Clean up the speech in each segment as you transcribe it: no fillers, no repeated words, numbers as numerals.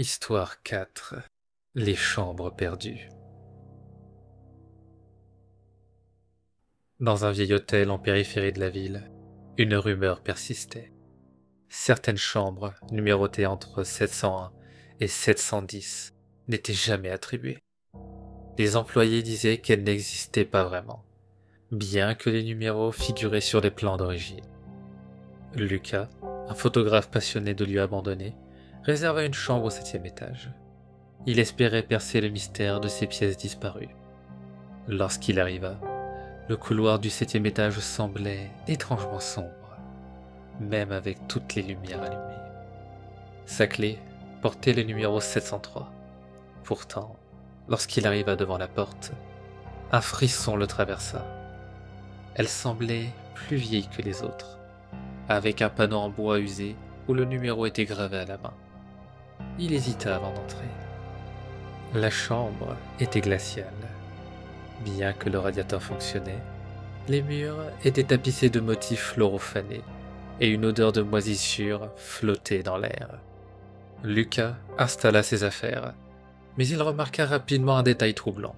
Histoire 4. Les chambres perdues. Dans un vieil hôtel en périphérie de la ville, une rumeur persistait. Certaines chambres, numérotées entre 701 et 710, n'étaient jamais attribuées. Les employés disaient qu'elles n'existaient pas vraiment, bien que les numéros figuraient sur les plans d'origine. Lucas, un photographe passionné de lieux abandonnés, réserva une chambre au 7e étage. Il espérait percer le mystère de ces pièces disparues. Lorsqu'il arriva, le couloir du 7e étage semblait étrangement sombre, même avec toutes les lumières allumées. Sa clé portait le numéro 703. Pourtant, lorsqu'il arriva devant la porte, un frisson le traversa. Elle semblait plus vieille que les autres, avec un panneau en bois usé où le numéro était gravé à la main. Il hésita avant d'entrer. La chambre était glaciale. Bien que le radiateur fonctionnait, les murs étaient tapissés de motifs floraux fanés et une odeur de moisissure flottait dans l'air. Lucas installa ses affaires, mais il remarqua rapidement un détail troublant.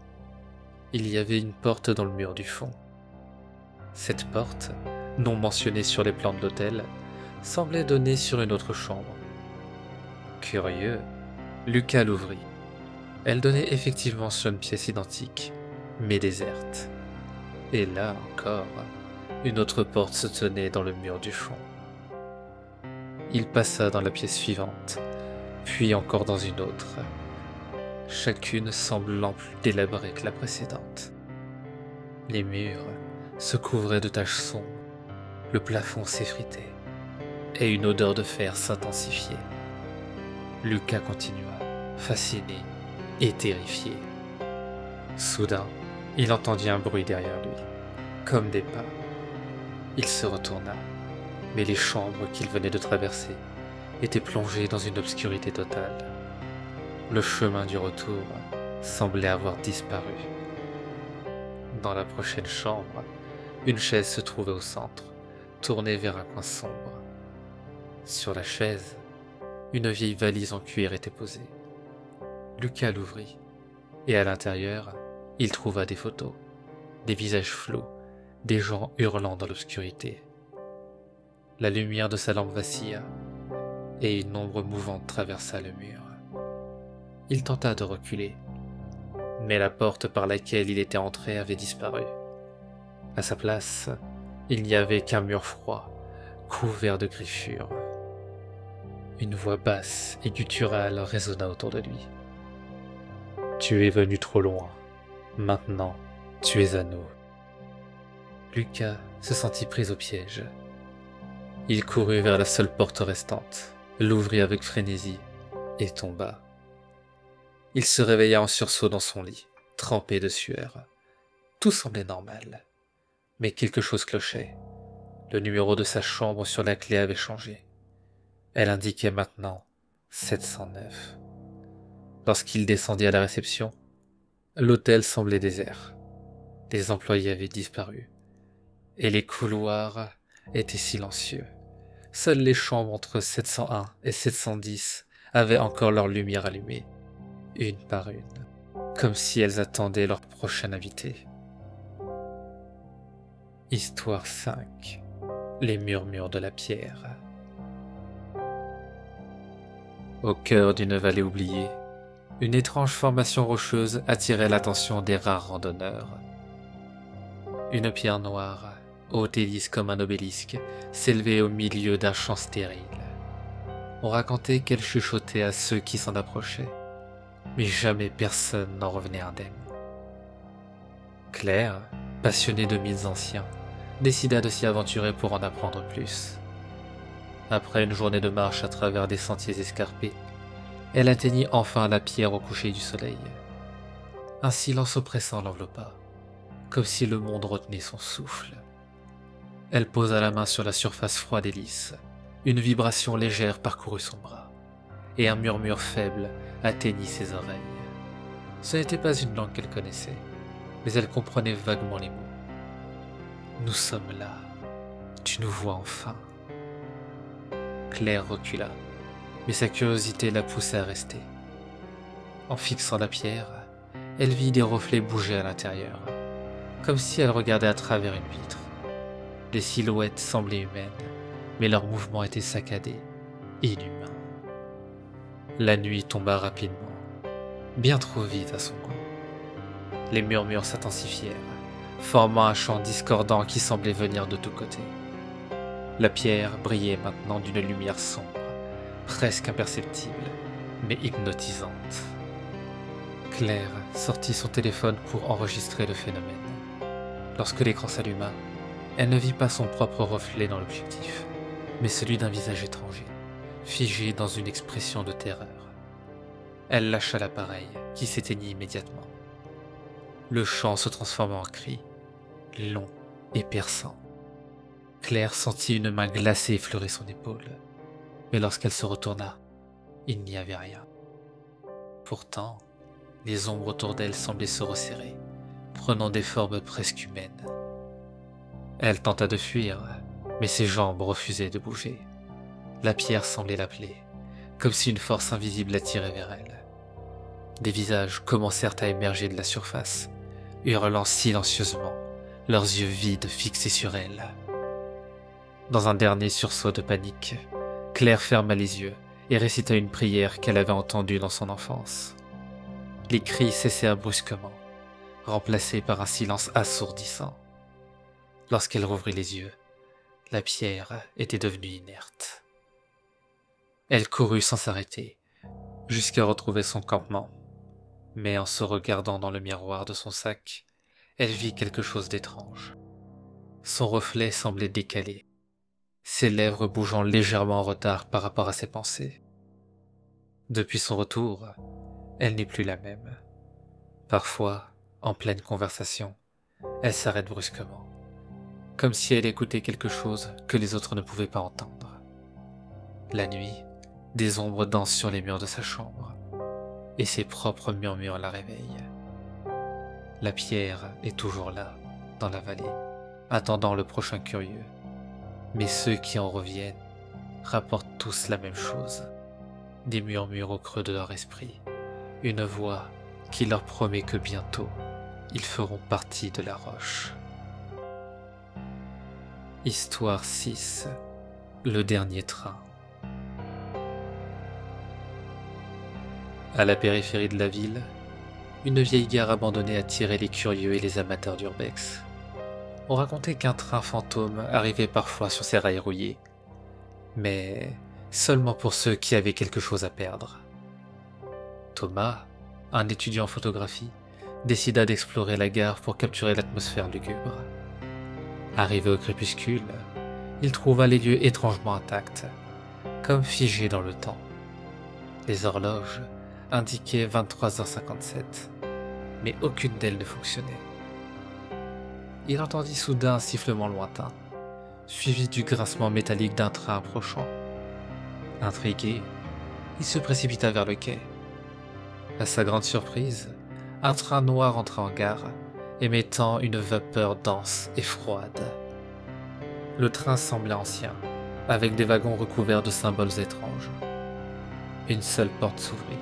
Il y avait une porte dans le mur du fond. Cette porte, non mentionnée sur les plans de l'hôtel, semblait donner sur une autre chambre. Curieux, Lucas l'ouvrit. Elle donnait effectivement sur une pièce identique, mais déserte. Et là encore, une autre porte se tenait dans le mur du fond. Il passa dans la pièce suivante, puis encore dans une autre, chacune semblant plus délabrée que la précédente. Les murs se couvraient de taches sombres, le plafond s'effritait, et une odeur de fer s'intensifiait. Lucas continua, fasciné et terrifié. Soudain, il entendit un bruit derrière lui, comme des pas. Il se retourna, mais les chambres qu'il venait de traverser étaient plongées dans une obscurité totale. Le chemin du retour semblait avoir disparu. Dans la prochaine chambre, une chaise se trouvait au centre, tournée vers un coin sombre. Sur la chaise, une vieille valise en cuir était posée. Lucas l'ouvrit, et à l'intérieur, il trouva des photos, des visages flous, des gens hurlant dans l'obscurité. La lumière de sa lampe vacilla, et une ombre mouvante traversa le mur. Il tenta de reculer, mais la porte par laquelle il était entré avait disparu. À sa place, il n'y avait qu'un mur froid, couvert de griffures. Une voix basse et gutturale résonna autour de lui. « Tu es venu trop loin. Maintenant, tu es à nous. » Lucas se sentit pris au piège. Il courut vers la seule porte restante, l'ouvrit avec frénésie et tomba. Il se réveilla en sursaut dans son lit, trempé de sueur. Tout semblait normal, mais quelque chose clochait. Le numéro de sa chambre sur la clé avait changé. Elle indiquait maintenant 709. Lorsqu'il descendit à la réception, l'hôtel semblait désert. Les employés avaient disparu, et les couloirs étaient silencieux. Seules les chambres entre 701 et 710 avaient encore leur lumière allumée, une par une, comme si elles attendaient leur prochain invité. Histoire 5. Les murmures de la pierre. Au cœur d'une vallée oubliée, une étrange formation rocheuse attirait l'attention des rares randonneurs. Une pierre noire, haute et lisse comme un obélisque, s'élevait au milieu d'un champ stérile. On racontait qu'elle chuchotait à ceux qui s'en approchaient, mais jamais personne n'en revenait indemne. Claire, passionnée de mythes anciens, décida de s'y aventurer pour en apprendre plus. Après une journée de marche à travers des sentiers escarpés, elle atteignit enfin la pierre au coucher du soleil. Un silence oppressant l'enveloppa, comme si le monde retenait son souffle. Elle posa la main sur la surface froide et lisse. Une vibration légère parcourut son bras, et un murmure faible atteignit ses oreilles. Ce n'était pas une langue qu'elle connaissait, mais elle comprenait vaguement les mots. « Nous sommes là. Tu nous vois enfin. » Claire recula, mais sa curiosité la poussait à rester. En fixant la pierre, elle vit des reflets bouger à l'intérieur, comme si elle regardait à travers une vitre. Les silhouettes semblaient humaines, mais leurs mouvements étaient saccadés, inhumains. La nuit tomba rapidement, bien trop vite à son goût. Les murmures s'intensifièrent, formant un chant discordant qui semblait venir de tous côtés. La pierre brillait maintenant d'une lumière sombre, presque imperceptible, mais hypnotisante. Claire sortit son téléphone pour enregistrer le phénomène. Lorsque l'écran s'alluma, elle ne vit pas son propre reflet dans l'objectif, mais celui d'un visage étranger, figé dans une expression de terreur. Elle lâcha l'appareil, qui s'éteignit immédiatement. Le chant se transforma en cri, long et perçant. Claire sentit une main glacée effleurer son épaule, mais lorsqu'elle se retourna, il n'y avait rien. Pourtant, les ombres autour d'elle semblaient se resserrer, prenant des formes presque humaines. Elle tenta de fuir, mais ses jambes refusaient de bouger. La pierre semblait l'appeler, comme si une force invisible l'attirait vers elle. Des visages commencèrent à émerger de la surface, hurlant silencieusement, leurs yeux vides fixés sur elle. Dans un dernier sursaut de panique, Claire ferma les yeux et récita une prière qu'elle avait entendue dans son enfance. Les cris cessèrent brusquement, remplacés par un silence assourdissant. Lorsqu'elle rouvrit les yeux, la pierre était devenue inerte. Elle courut sans s'arrêter, jusqu'à retrouver son campement. Mais en se regardant dans le miroir de son sac, elle vit quelque chose d'étrange. Son reflet semblait décalé, ses lèvres bougeant légèrement en retard par rapport à ses pensées. Depuis son retour, elle n'est plus la même. Parfois, en pleine conversation, elle s'arrête brusquement, comme si elle écoutait quelque chose que les autres ne pouvaient pas entendre. La nuit, des ombres dansent sur les murs de sa chambre, et ses propres murmures la réveillent. La pierre est toujours là, dans la vallée, attendant le prochain curieux. Mais ceux qui en reviennent rapportent tous la même chose. Des murmures au creux de leur esprit, une voix qui leur promet que bientôt, ils feront partie de la roche. Histoire 6. Le dernier train. À la périphérie de la ville, une vieille gare abandonnée attirait les curieux et les amateurs d'urbex. On racontait qu'un train fantôme arrivait parfois sur ses rails rouillés, mais seulement pour ceux qui avaient quelque chose à perdre. Thomas, un étudiant en photographie, décida d'explorer la gare pour capturer l'atmosphère lugubre. Arrivé au crépuscule, il trouva les lieux étrangement intacts, comme figés dans le temps. Les horloges indiquaient 23h57, mais aucune d'elles ne fonctionnait. Il entendit soudain un sifflement lointain, suivi du grincement métallique d'un train approchant. Intrigué, il se précipita vers le quai. À sa grande surprise, un train noir entra en gare, émettant une vapeur dense et froide. Le train semblait ancien, avec des wagons recouverts de symboles étranges. Une seule porte s'ouvrit,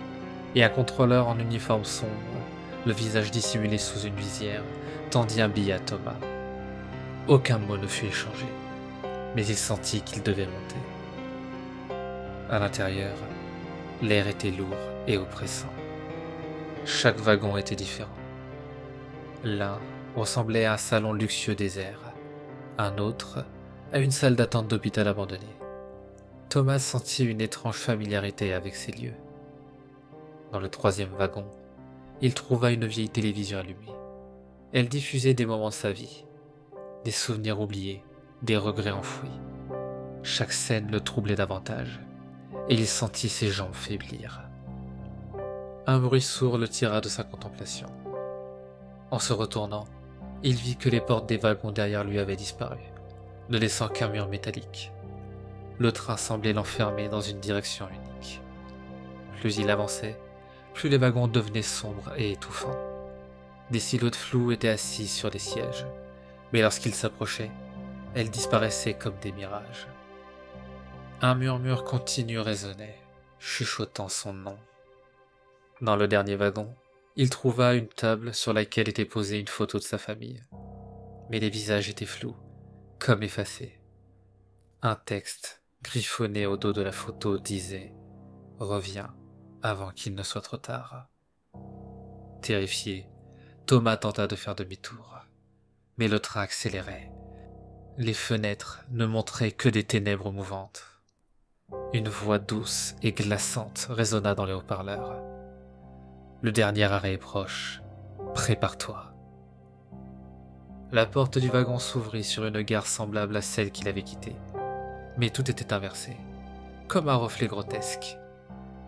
et un contrôleur en uniforme sombre, le visage dissimulé sous une visière, tendit un billet à Thomas. Aucun mot ne fut échangé, mais il sentit qu'il devait monter. À l'intérieur, l'air était lourd et oppressant. Chaque wagon était différent. L'un ressemblait à un salon luxueux désert, un autre à une salle d'attente d'hôpital abandonné. Thomas sentit une étrange familiarité avec ces lieux. Dans le troisième wagon, il trouva une vieille télévision allumée. Elle diffusait des moments de sa vie, des souvenirs oubliés, des regrets enfouis. Chaque scène le troublait davantage, et il sentit ses jambes faiblir. Un bruit sourd le tira de sa contemplation. En se retournant, il vit que les portes des wagons derrière lui avaient disparu, ne laissant qu'un mur métallique. Le train semblait l'enfermer dans une direction unique. Plus il avançait, plus les wagons devenaient sombres et étouffants. Des silhouettes floues étaient assises sur les sièges, mais lorsqu'il s'approchait, elles disparaissaient comme des mirages. Un murmure continu résonnait, chuchotant son nom. Dans le dernier wagon, il trouva une table sur laquelle était posée une photo de sa famille. Mais les visages étaient flous, comme effacés. Un texte, griffonné au dos de la photo, disait « Reviens avant qu'il ne soit trop tard ». Terrifié, Thomas tenta de faire demi-tour. Mais le train accélérait. Les fenêtres ne montraient que des ténèbres mouvantes. Une voix douce et glaçante résonna dans les haut-parleurs. Le dernier arrêt est proche. Prépare-toi. La porte du wagon s'ouvrit sur une gare semblable à celle qu'il avait quittée. Mais tout était inversé, comme un reflet grotesque.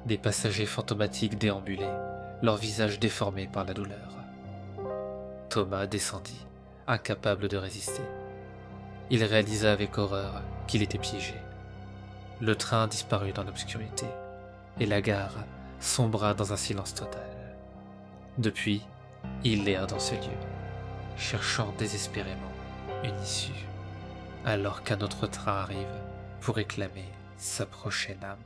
Des passagers fantomatiques déambulaient, leurs visages déformés par la douleur. Thomas descendit, incapable de résister. Il réalisa avec horreur qu'il était piégé. Le train disparut dans l'obscurité, et la gare sombra dans un silence total. Depuis, il erre dans ce lieu, cherchant désespérément une issue, alors qu'un autre train arrive pour réclamer sa prochaine âme.